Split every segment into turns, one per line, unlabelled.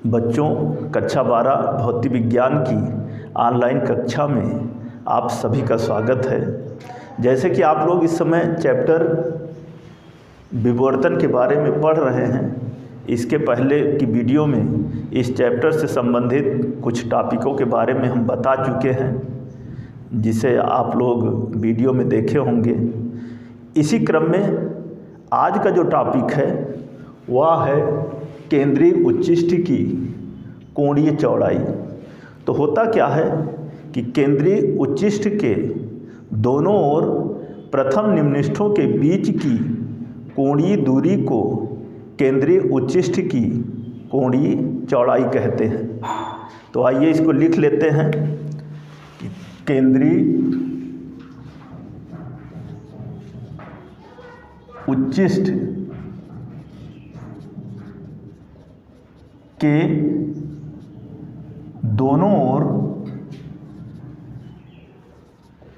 बच्चों, कक्षा 12 भौतिक विज्ञान की ऑनलाइन कक्षा में आप सभी का स्वागत है। जैसे कि आप लोग इस समय चैप्टर विवर्तन के बारे में पढ़ रहे हैं, इसके पहले की वीडियो में इस चैप्टर से संबंधित कुछ टॉपिकों के बारे में हम बता चुके हैं, जिसे आप लोग वीडियो में देखे होंगे। इसी क्रम में आज का जो टॉपिक है वह है केंद्रीय उच्चिष्ट की कोणीय चौड़ाई। तो होता क्या है कि केंद्रीय उच्चिष्ट के दोनों ओर प्रथम निम्निष्ठों के बीच की कोणीय दूरी को केंद्रीय उच्चिष्ट की कोणीय चौड़ाई कहते हैं। तो आइए इसको लिख लेते हैं कि केंद्रीय उच्चिष्ट के दोनों ओर प्रथम निम्निष्ठों के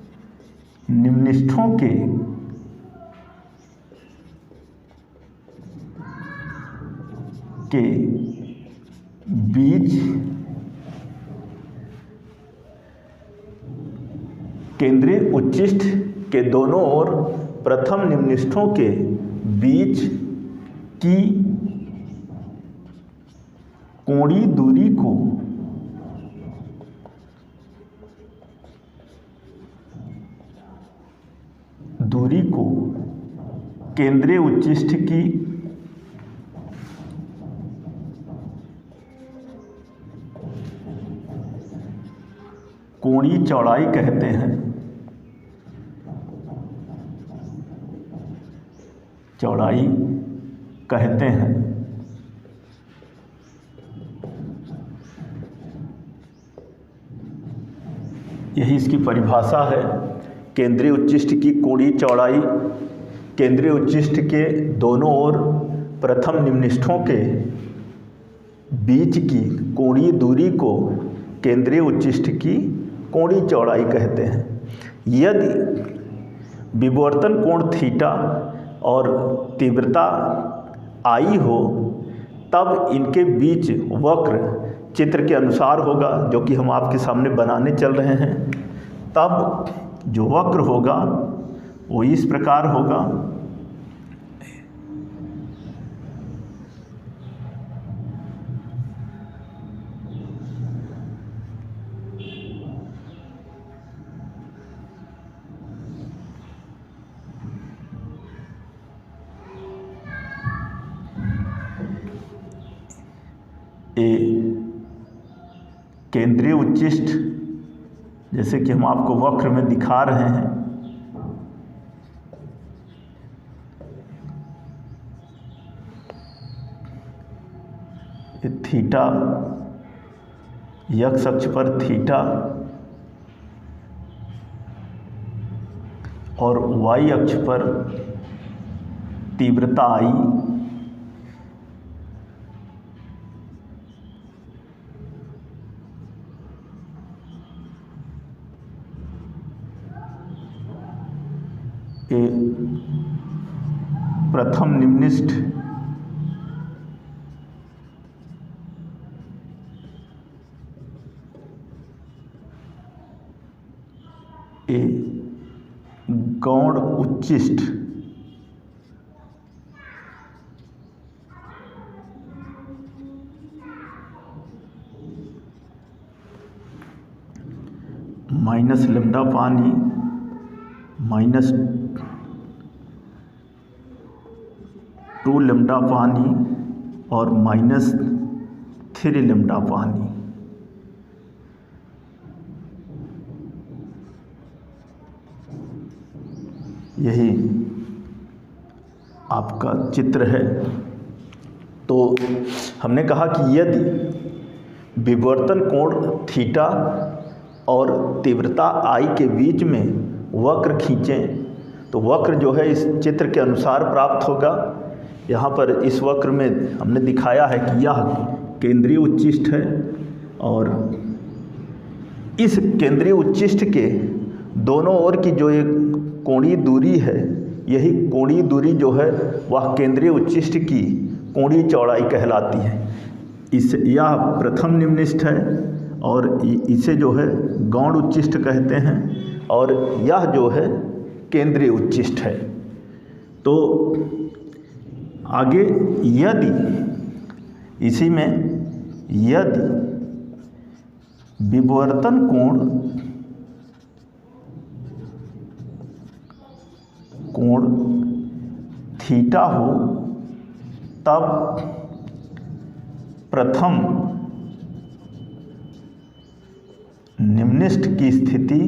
बीच केंद्रीय उच्चिष्ट के दोनों ओर प्रथम निम्निष्ठों के बीच की कोणीय दूरी को केंद्रीय उच्चिष्ट की कोणीय चौड़ाई कहते हैं। यही इसकी परिभाषा है। केंद्रीय उच्चिष्ट की कोणीय चौड़ाई केंद्रीय उच्चिष्ट के दोनों ओर प्रथम निम्निष्ठों के बीच की कोणीय दूरी को केंद्रीय उच्चिष्ट की कोणीय चौड़ाई कहते हैं। यदि विवर्तन कोण थीटा और तीव्रता आई हो तब इनके बीच वक्र चित्र के अनुसार होगा, जो कि हम आपके सामने बनाने चल रहे हैं। तब जो वक्र होगा वो इस प्रकार होगा। केंद्रीय उच्चिष्ट, जैसे कि हम आपको वक्र में दिखा रहे हैं, थीटा x अक्ष पर थीटा और y अक्ष पर तीव्रता I प्रथम निम्निष्ठ गौण उच्चिष्ट माइनस लैम्डा पानी माइनस 2 लैम्डा पानी और माइनस 3 लैम्डा पानी, यही आपका चित्र है। तो हमने कहा कि यदि विवर्तन कोण थीटा और तीव्रता I के बीच में वक्र खींचें तो वक्र जो है इस चित्र के अनुसार प्राप्त होगा। यहाँ पर इस वक्र में हमने दिखाया है कि यह केंद्रीय उच्चिष्ट है और इस केंद्रीय उच्चिष्ट के दोनों ओर की जो एक कोणीय दूरी है, यही कोणीय दूरी जो है वह केंद्रीय उच्चिष्ट की कोणीय चौड़ाई कहलाती है। इस यह प्रथम निम्निष्ठ है और इसे जो है गौण उच्चिष्ट कहते हैं और यह जो है केंद्रीय उच्चिष्ट है। तो आगे यदि इसी में यदि विवर्तन कोण थीटा हो तब प्रथम निम्निष्ठ की स्थिति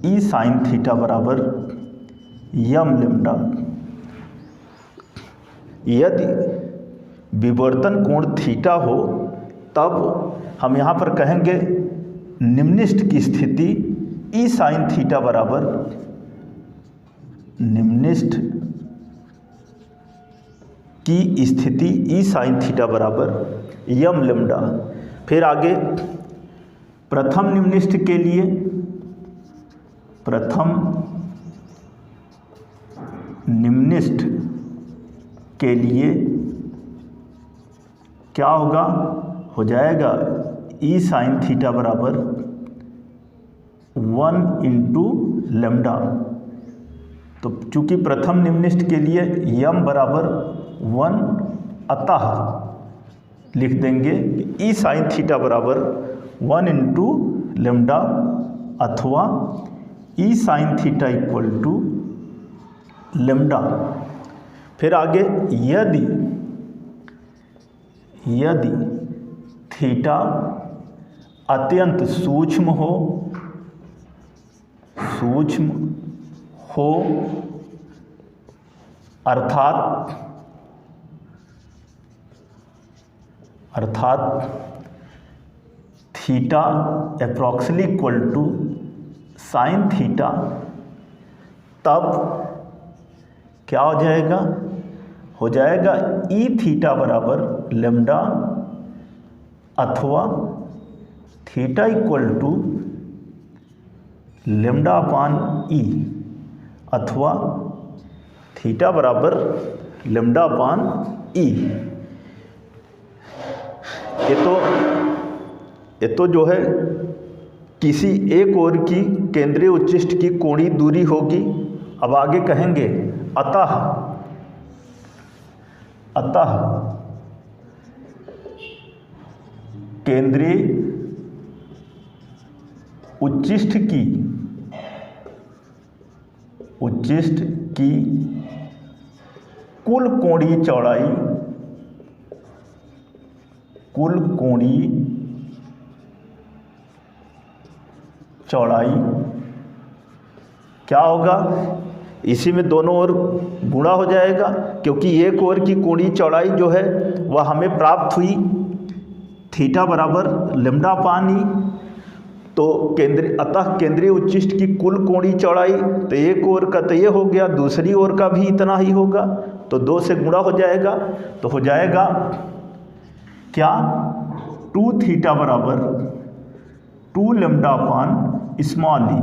ई साइन थीटा बराबर यम लेम्डा। यदि विवर्तन कोण थीटा हो तब हम यहाँ पर कहेंगे निम्निष्ठ की स्थिति ई साइन थीटा बराबर निम्निष्ठ की स्थिति ई साइन थीटा बराबर यम लेम्डा। फिर आगे प्रथम निम्निष्ठ के लिए प्रथम निम्निष्ठ के लिए क्या होगा, हो जाएगा ई साइन थीटा बराबर 1 इंटू लेम्डा। तो चूंकि प्रथम निम्निष्ठ के लिए यम बराबर 1, अतः लिख देंगे ई साइन थीटा बराबर 1 इंटू लेम्डा अथवा e sine theta equal to lambda. फिर आगे यदि थीटा अत्यंत सूक्ष्म हो अर्थात theta approximately equal to sine theta, तब क्या हो जाएगा, हो जाएगा ई थीटा बराबर लेम्डा अथवा theta equal to lambda upon e अथवा थीटा बराबर लेम्डा अपान ई। ये तो जो है किसी एक ओर की केंद्रीय उच्चिष्ट की कोणीय दूरी होगी। अब आगे कहेंगे अतः केंद्रीय उच्चिष्ट की कुल कोणीय चौड़ाई क्या होगा, इसी में दोनों ओर गुणा हो जाएगा, क्योंकि एक ओर की कोणीय चौड़ाई जो है वह हमें प्राप्त हुई थीटा बराबर लेम्डा अपान ई। तो अतः केंद्रीय उच्चिष्ट की कुल कोणीय चौड़ाई, तो एक ओर का तो ये हो गया, दूसरी ओर का भी इतना ही होगा, तो 2 से गुणा हो जाएगा। तो हो जाएगा क्या, 2 थीटा बराबर 2 लेम्डा अपान स्मॉल ई,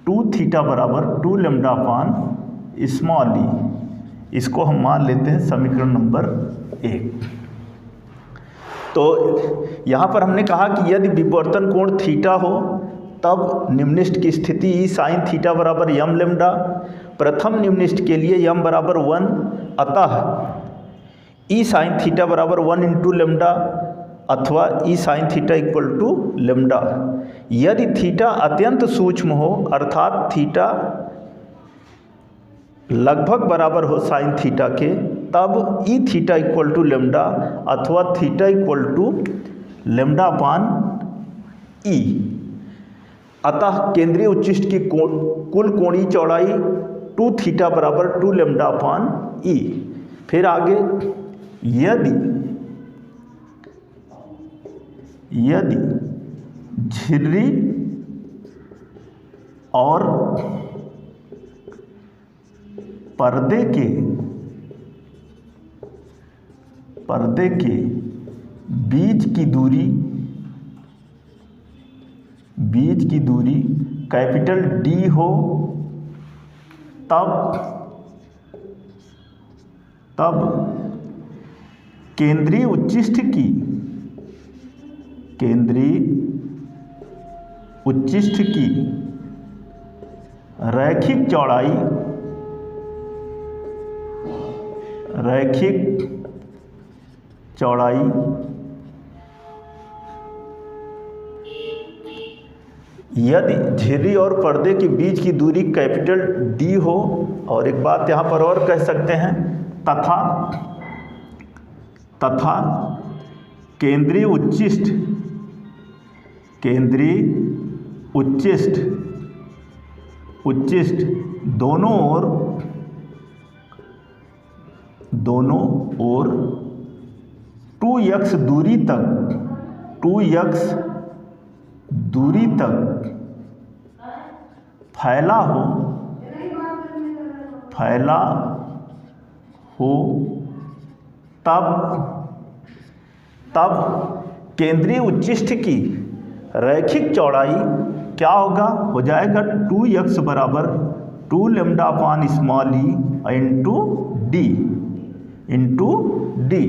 2 थीटा बराबर 2 लेम्डा अपान स्मॉल ई। इसको हम मान लेते हैं समीकरण नंबर 1। तो यहाँ पर हमने कहा कि यदि विवर्तन कोण थीटा हो तब निम्निष्ठ की स्थिति ई साइन थीटा बराबर यम लेम्डा। प्रथम निम्निष्ठ के लिए यम बराबर 1, अतः ई साइन थीटा बराबर 1 इंटू लेम्डा अथवा e sine theta equal to lambda. यदि थीटा अत्यंत सूक्ष्म हो अर्थात थीटा लगभग बराबर हो साइन थीटा के, तब e theta equal to lambda अथवा theta equal to lambda upon e. अतः केंद्रीय उच्चिष्ट की कुल कोणीय चौड़ाई 2 थीटा बराबर 2 लेम्डा अपान ई। फिर आगे यदि झिर्री और पर्दे के बीच की दूरी कैपिटल डी हो तब केंद्रीय उच्चिष्ट की रैखिक चौड़ाई यदि झिर्री और पर्दे के बीच की दूरी कैपिटल डी हो, और एक बात यहाँ पर और कह सकते हैं, तथा केंद्रीय उच्चिष्ट दोनों ओर 2x दूरी तक फैला हो तब केंद्रीय उच्चिष्ट की रैखिक चौड़ाई क्या होगा, हो जाएगा 2x बराबर 2 lambda upon small e into D.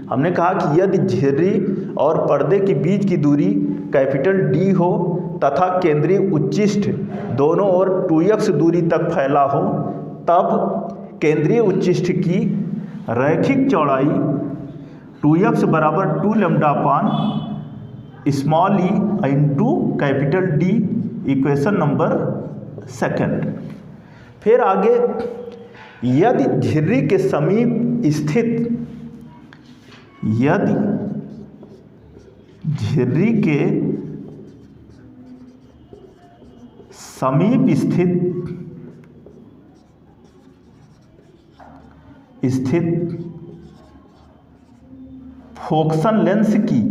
हमने कहा कि यदि झिर्री और पर्दे के बीच की दूरी कैपिटल डी हो तथा केंद्रीय उच्चिष्ट दोनों ओर 2x दूरी तक फैला हो, तब केंद्रीय उच्चिष्ट की रैखिक चौड़ाई 2x बराबर 2 lambda upon small e into capital D, equation number 2। फिर आगे, यदि झिर्री के समीप स्थित फोकसन लेंस की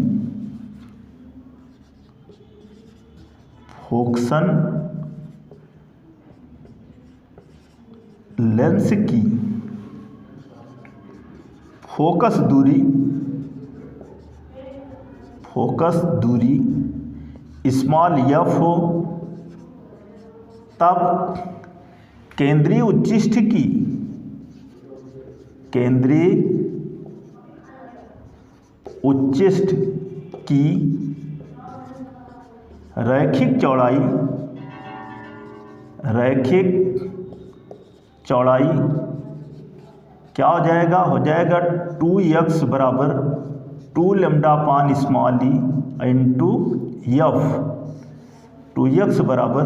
फोकस दूरी स्मॉल एफ हो, तब केंद्रीय उच्चिष्ट की रैखिक चौड़ाई क्या हो जाएगा, 2x बराबर 2 lambda upon small e into F. 2x बराबर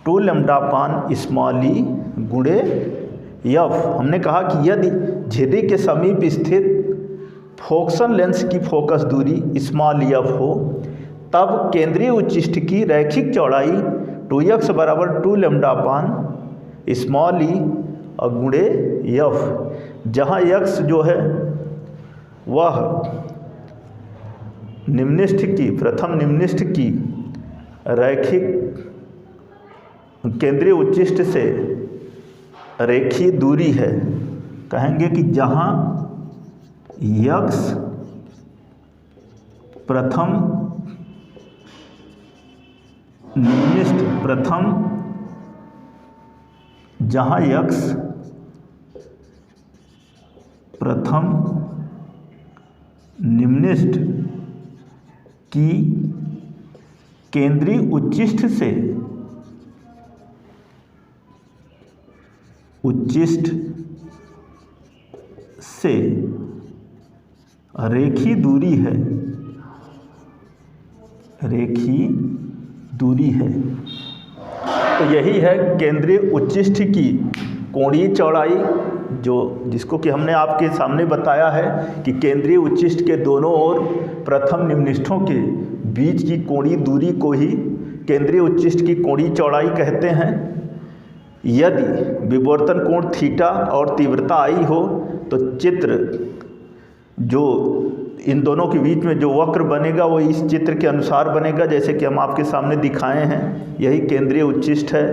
2 लैम्डा अपान स्मॉल ई गुणे एफ। हमने कहा कि यदि झिर्री के समीप स्थित फोकसन लेंस की फोकस दूरी स्मॉल एफ हो, तब केंद्रीय उच्चिष्ट की रैखिक चौड़ाई 2x बराबर 2 लैम्डा अपान स्मॉल ई और गुणे एफ, जहाँ x जो है वह प्रथम निम्निष्ठ की रैखिक केंद्रीय उच्चिष्ट से रेखीय दूरी है। कहेंगे कि जहाँ x प्रथम निम्निष्ठ की केंद्रीय उच्चिष्ट से रेखीय दूरी है। तो यही है केंद्रीय उच्चिष्ट की कोणीय चौड़ाई, जिसको कि हमने आपके सामने बताया है कि केंद्रीय उच्चिष्ट के दोनों ओर प्रथम निम्निष्ठों के बीच की कोणीय दूरी को ही केंद्रीय उच्चिष्ट की कोणीय चौड़ाई कहते हैं। यदि विवर्तन कोण थीटा और तीव्रता आई हो तो चित्र जो इन दोनों के बीच में जो वक्र बनेगा वो इस चित्र के अनुसार बनेगा, जैसे कि हम आपके सामने दिखाए हैं। यही केंद्रीय उच्चिष्ट है।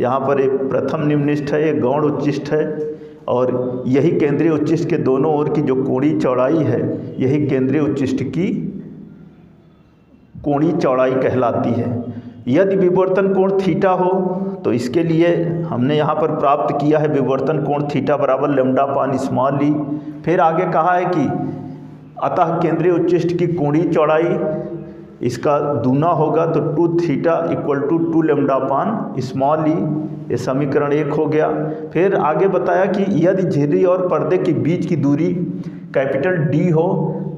यहाँ पर एक प्रथम निम्निष्ठ है, एक गौण उच्चिष्ट है। और यही केंद्रीय उच्चिष्ट के दोनों ओर की जो कोणीय चौड़ाई है, यही केंद्रीय उच्चिष्ट की कोणीय चौड़ाई कहलाती है। यदि विवर्तन कोण थीटा हो तो इसके लिए हमने यहाँ पर प्राप्त किया है विवर्तन कोण थीटा बराबर लैम्डा अपान स्मॉल ई। फिर आगे कहा है कि अतः केंद्रीय उच्चिष्ट की कोणीय चौड़ाई इसका दूना होगा तो 2 theta equal to 2 lambda upon small e. ये समीकरण 1 हो गया। फिर आगे बताया कि यदि झिर्री और पर्दे के बीच की दूरी कैपिटल डी हो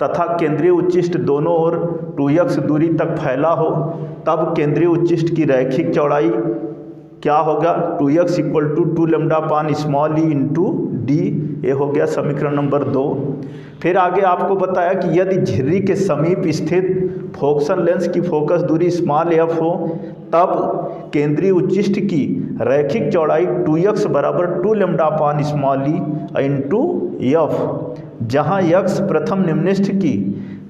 तथा केंद्रीय उच्चिष्ट दोनों ओर 2x दूरी तक फैला हो तब केंद्रीय उच्चिष्ट की रैखिक चौड़ाई क्या होगा, 2x equal to 2 lambda upon small e into D. ये हो गया समीकरण नंबर 2। फिर आगे आपको बताया कि यदि झिर्री के समीप स्थित फोकसन लेंस की फोकस दूरी स्मॉल एफ हो तब केंद्रीय उच्चिष्ट की रैखिक चौड़ाई 2x बराबर 2 lambda upon small e into F, जहाँ x प्रथम निम्निष्ठ की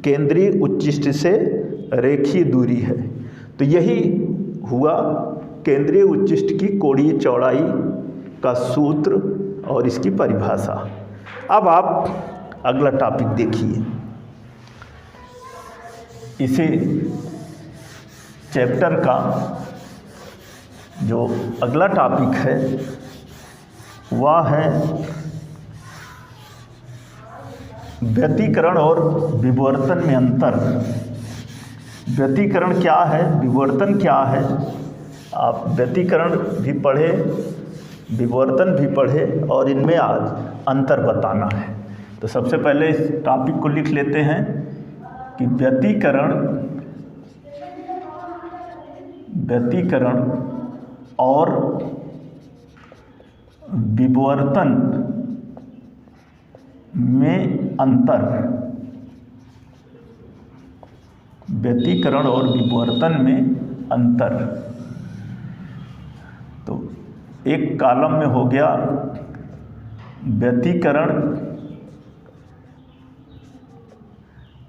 केंद्रीय उच्चिष्ट से रेखीय दूरी है। तो यही हुआ केंद्रीय उच्चिष्ट की कोणीय चौड़ाई का सूत्र और इसकी परिभाषा। अब आप अगला टॉपिक देखिए। इसी चैप्टर का जो अगला टॉपिक है वह है व्यतिकरण और विवर्तन में अंतर। व्यतिकरण क्या है, विवर्तन क्या है, आप व्यतिकरण भी पढ़े, विवर्तन भी पढ़े और इनमें आज अंतर बताना है। तो सबसे पहले इस टॉपिक को लिख लेते हैं कि व्यतिकरण और विवर्तन में अंतर। व्यतिकरण और विवर्तन में अंतर। तो एक कॉलम में हो गया व्यतिकरण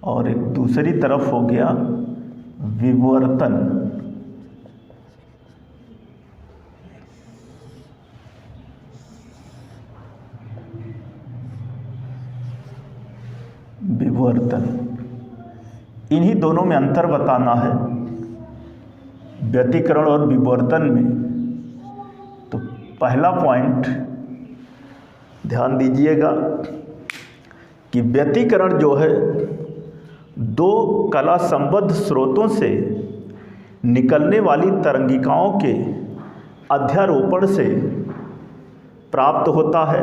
और एक दूसरी तरफ हो गया विवर्तन। विवर्तन, इन्हीं दोनों में अंतर बताना है, व्यतिकरण और विवर्तन में। तो पहला पॉइंट ध्यान दीजिएगा कि व्यतिकरण जो है दो कला संबद्ध स्रोतों से निकलने वाली तरंगिकाओं के अध्यारोपण से प्राप्त होता है।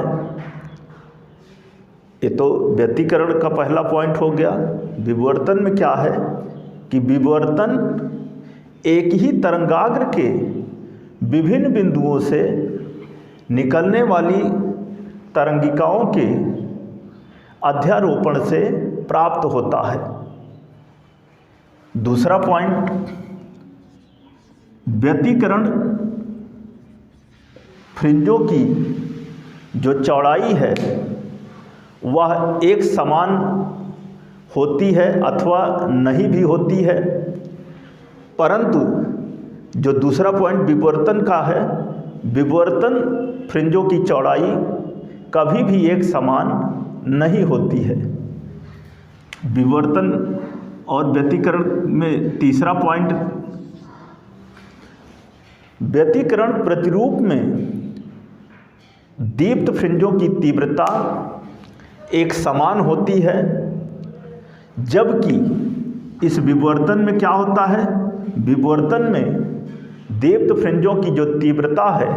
ये तो व्यतिकरण का पहला पॉइंट हो गया। विवर्तन में क्या है कि विवर्तन एक ही तरंगाग्र के विभिन्न बिंदुओं से निकलने वाली तरंगिकाओं के अध्यारोपण से प्राप्त होता है। दूसरा पॉइंट, व्यतिकरण फ्रिंजों की जो चौड़ाई है वह एक समान होती है अथवा नहीं भी होती है, परंतु जो दूसरा पॉइंट विवर्तन का है, विवर्तन फ्रिंजों की चौड़ाई कभी भी एक समान नहीं होती है। विवर्तन और व्यतिकरण में तीसरा पॉइंट, व्यतिकरण प्रतिरूप में दीप्त फ्रिंजों की तीव्रता एक समान होती है, जबकि इस विवर्तन में क्या होता है, विवर्तन में दीप्त फ्रिंजों की जो तीव्रता है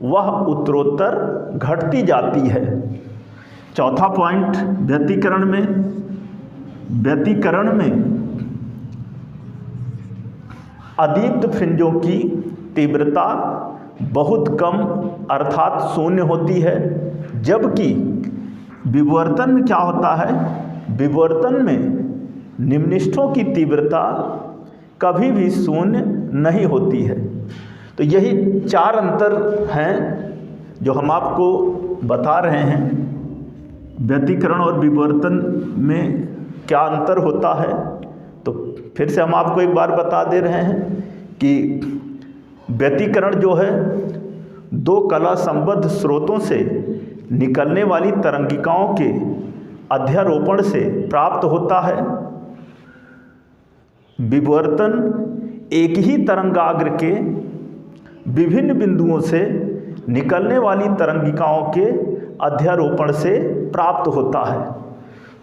वह उत्तरोत्तर घटती जाती है। चौथा पॉइंट, व्यतिकरण में अदीप्त फ्रिंजों की तीव्रता बहुत कम अर्थात शून्य होती है, जबकि विवर्तन में क्या होता है, विवर्तन में निम्निष्ठों की तीव्रता कभी भी शून्य नहीं होती है। तो यही चार अंतर हैं जो हम आपको बता रहे हैं। व्यतिकरण और विवर्तन में क्या अंतर होता है, तो फिर से हम आपको एक बार बता दे रहे हैं कि व्यतिकरण जो है दो कला संबद्ध स्रोतों से निकलने वाली तरंगिकाओं के अध्यारोपण से प्राप्त होता है। विवर्तन एक ही तरंगाग्र के विभिन्न बिंदुओं से निकलने वाली तरंगिकाओं के अध्यारोपण से प्राप्त होता है।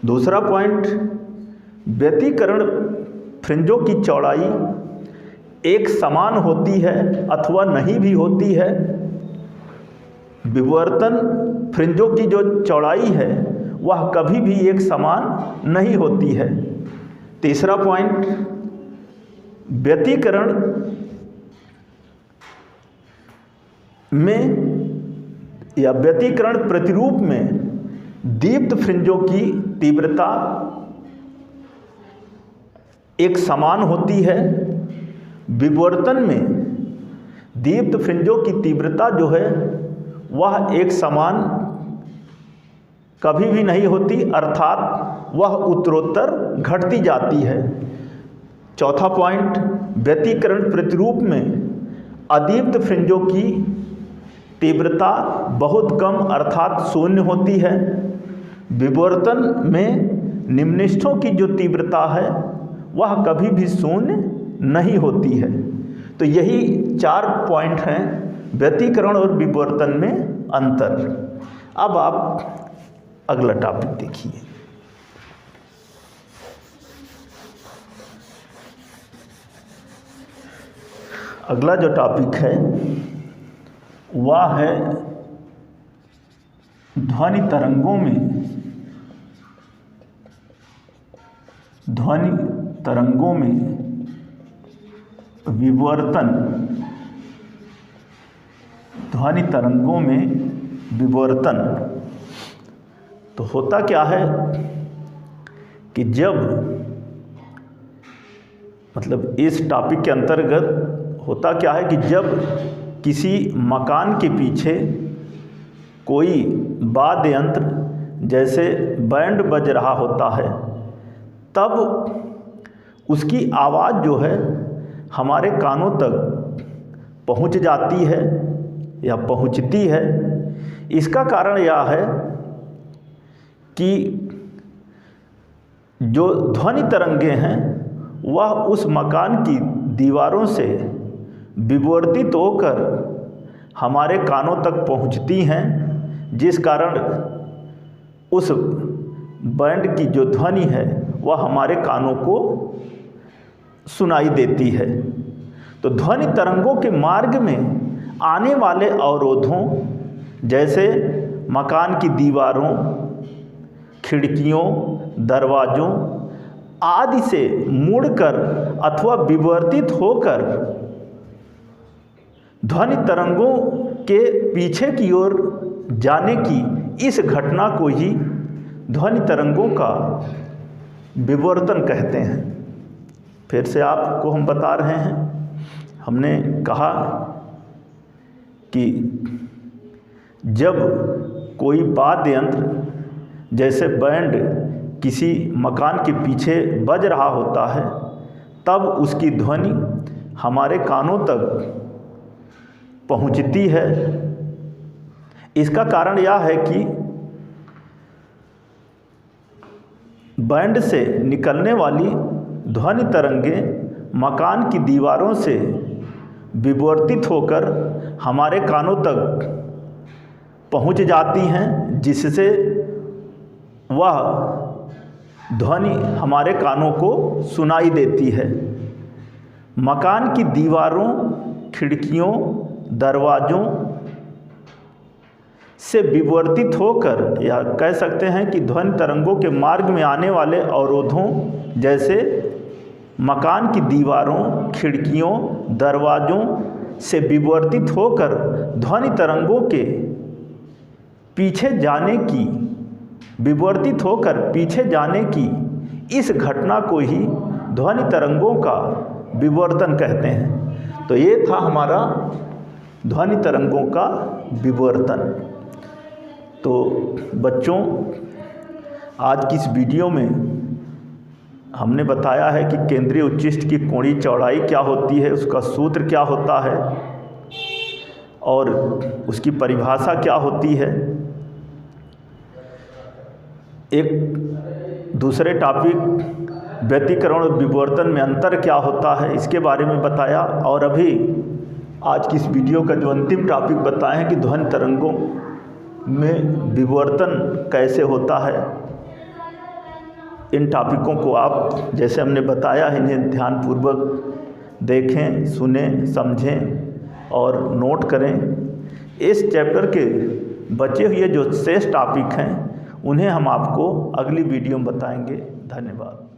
दूसरा पॉइंट, व्यतिकरण फ्रिंजों की चौड़ाई एक समान होती है अथवा नहीं भी होती है। विवर्तन फ्रिंजों की जो चौड़ाई है वह कभी भी एक समान नहीं होती है। तीसरा पॉइंट, व्यतिकरण में या व्यतिकरण प्रतिरूप में दीप्त फ्रिंजों की तीव्रता एक समान होती है। विवर्तन में दीप्त फ्रिंजों की तीव्रता जो है वह एक समान कभी भी नहीं होती, अर्थात वह उत्तरोत्तर घटती जाती है। चौथा पॉइंट, व्यतिकरण प्रतिरूप में अदीप्त फ्रिंजों की तीव्रता बहुत कम अर्थात शून्य होती है। विवर्तन में निम्निष्ठों की जो तीव्रता है वह कभी भी शून्य नहीं होती है। तो यही 4 पॉइंट हैं व्यतिकरण और विवर्तन में अंतर। अब आप अगला टॉपिक देखिए। अगला जो टॉपिक है वह है ध्वनि तरंगों में विवर्तन। ध्वनि तरंगों में विवर्तन तो होता क्या है कि जब मतलब इस टॉपिक के अंतर्गत होता क्या है कि जब किसी मकान के पीछे कोई वाद्य यंत्र जैसे बैंड बज रहा होता है तब उसकी आवाज़ जो है हमारे कानों तक पहुंच जाती है या पहुंचती है। इसका कारण यह है कि जो ध्वनि तरंगे हैं वह उस मकान की दीवारों से विवर्तित होकर हमारे कानों तक पहुंचती हैं, जिस कारण उस बैंड की जो ध्वनि है वह हमारे कानों को सुनाई देती है। तो ध्वनि तरंगों के मार्ग में आने वाले अवरोधों जैसे मकान की दीवारों, खिड़कियों, दरवाज़ों आदि से मुड़कर अथवा विवर्तित होकर ध्वनि तरंगों के पीछे की ओर जाने की इस घटना को ही ध्वनि तरंगों का विवर्तन कहते हैं। फिर से आपको हम बता रहे हैं, हमने कहा कि जब कोई वाद्य यंत्र जैसे बैंड किसी मकान के पीछे बज रहा होता है तब उसकी ध्वनि हमारे कानों तक पहुंचती है। इसका कारण यह है कि बैंड से निकलने वाली ध्वनि तरंगें मकान की दीवारों से विवर्तित होकर हमारे कानों तक पहुंच जाती हैं, जिससे वह ध्वनि हमारे कानों को सुनाई देती है। मकान की दीवारों, खिड़कियों, दरवाज़ों से विवर्तित होकर या कह सकते हैं कि ध्वनि तरंगों के मार्ग में आने वाले अवरोधों जैसे मकान की दीवारों, खिड़कियों, दरवाज़ों से विवर्तित होकर ध्वनि तरंगों के पीछे जाने की इस घटना को ही ध्वनि तरंगों का विवर्तन कहते हैं। तो ये था हमारा ध्वनि तरंगों का विवर्तन। तो बच्चों, आज की इस वीडियो में हमने बताया है कि केंद्रीय उच्चिष्ट की कोणीय चौड़ाई क्या होती है, उसका सूत्र क्या होता है और उसकी परिभाषा क्या होती है। एक दूसरे टॉपिक व्यतिकरण और विवर्तन में अंतर क्या होता है इसके बारे में बताया, और अभी आज की इस वीडियो का जो अंतिम टॉपिक बताए हैं कि ध्वनि तरंगों में विवर्तन कैसे होता है। इन टॉपिकों को आप जैसे हमने बताया इन्हें ध्यानपूर्वक देखें, सुनें, समझें और नोट करें। इस चैप्टर के बचे हुए जो शेष टॉपिक हैं उन्हें हम आपको अगली वीडियो में बताएंगे। धन्यवाद।